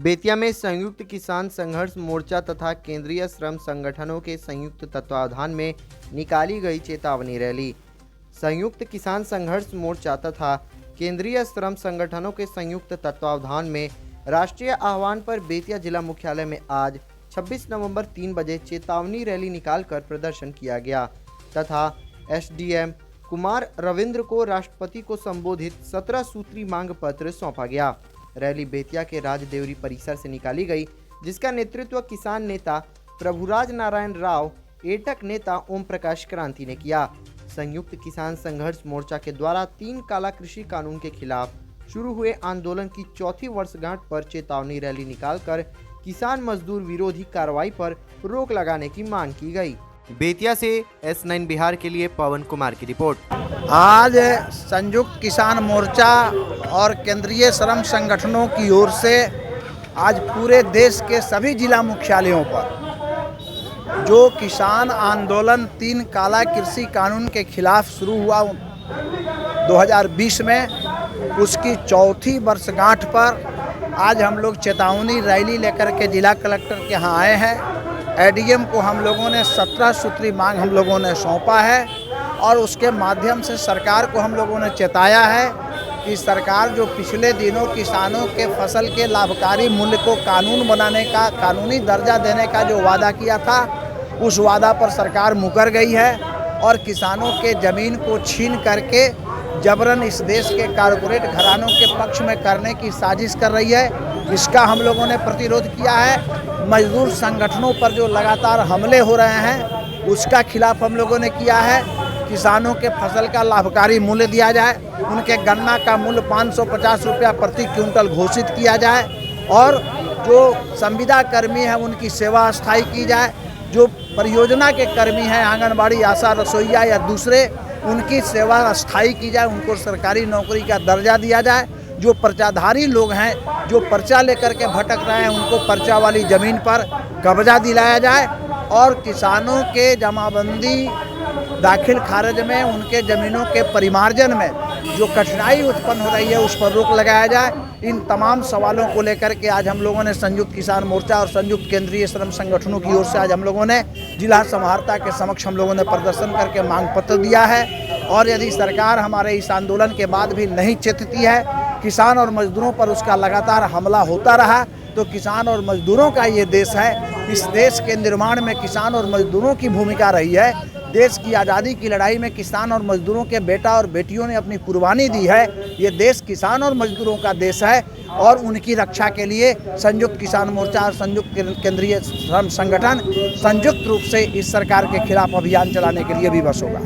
बेतिया में संयुक्त किसान संघर्ष मोर्चा तथा केंद्रीय श्रम संगठनों के संयुक्त तत्वावधान में निकाली गई चेतावनी रैली। संयुक्त किसान संघर्ष मोर्चा तथा केंद्रीय श्रम संगठनों के संयुक्त तत्वावधान में राष्ट्रीय आह्वान पर बेतिया जिला मुख्यालय में आज 26 नवंबर 3 बजे चेतावनी रैली निकालकर प्रदर्शन किया गया तथा एसडीएम कुमार रविंद्र को राष्ट्रपति को संबोधित 17 सूत्री मांग पत्र सौंपा गया। रैली बेतिया के राजदेवरी परिसर से निकाली गई, जिसका नेतृत्व किसान नेता प्रभुराज नारायण राव, एटक नेता ओम प्रकाश क्रांति ने किया। संयुक्त किसान संघर्ष मोर्चा के द्वारा 3 काला कृषि कानून के खिलाफ शुरू हुए आंदोलन की चौथी वर्षगांठ पर चेतावनी रैली निकालकर किसान मजदूर विरोधी कार्रवाई पर रोक लगाने की मांग की गई। बेतिया से S9 बिहार के लिए पवन कुमार की रिपोर्ट। आज संयुक्त किसान मोर्चा और केंद्रीय श्रम संगठनों की ओर से आज पूरे देश के सभी जिला मुख्यालयों पर जो किसान आंदोलन 3 काला कृषि कानून के खिलाफ शुरू हुआ 2020 में, उसकी चौथी वर्षगांठ पर आज हम लोग चेतावनी रैली लेकर के जिला कलेक्टर के यहाँ आए हैं। एडीएम को हम लोगों ने 17 सूत्री मांग हम लोगों ने सौंपा है और उसके माध्यम से सरकार को हम लोगों ने चेताया है कि सरकार जो पिछले दिनों किसानों के फसल के लाभकारी मूल्य को कानून बनाने का, कानूनी दर्जा देने का जो वादा किया था, उस वादा पर सरकार मुकर गई है और किसानों के ज़मीन को छीन करके जबरन इस देश के कारपोरेट घरानों के पक्ष में करने की साजिश कर रही है। इसका हम लोगों ने प्रतिरोध किया है। मजदूर संगठनों पर जो लगातार हमले हो रहे हैं, उसका खिलाफ हम लोगों ने किया है। किसानों के फसल का लाभकारी मूल्य दिया जाए, उनके गन्ना का मूल्य 550 रुपया प्रति क्विंटल घोषित किया जाए और जो संविदा कर्मी हैं उनकी सेवा अस्थायी की जाए। जो परियोजना के कर्मी हैं, आंगनबाड़ी, आशा, रसोईया या दूसरे, उनकी सेवा अस्थायी की जाए, उनको सरकारी नौकरी का दर्जा दिया जाए। जो पर्चाधारी लोग हैं, जो पर्चा लेकर के भटक रहे हैं, उनको पर्चा वाली ज़मीन पर कब्जा दिलाया जाए और किसानों के जमाबंदी दाखिल खारिज में, उनके ज़मीनों के परिमार्जन में जो कठिनाई उत्पन्न हो रही है, उस पर रोक लगाया जाए। इन तमाम सवालों को लेकर के आज हम लोगों ने संयुक्त किसान मोर्चा और संयुक्त केंद्रीय श्रम संगठनों की ओर से आज हम लोगों ने जिला समाहर्ता के समक्ष हम लोगों ने प्रदर्शन करके मांग पत्र दिया है। और यदि सरकार हमारे इस आंदोलन के बाद भी नहीं चेतती है, किसान और मजदूरों पर उसका लगातार हमला होता रहा, तो किसान और मजदूरों का ये देश है। इस देश के निर्माण में किसान और मजदूरों की भूमिका रही है। देश की आज़ादी की लड़ाई में किसान और मजदूरों के बेटा और बेटियों ने अपनी कुर्बानी दी है। ये देश किसान और मजदूरों का देश है और उनकी रक्षा के लिए संयुक्त किसान मोर्चा और संयुक्त केंद्रीय श्रम संगठन संयुक्त रूप से इस सरकार के खिलाफ अभियान चलाने के लिए विवश होगा।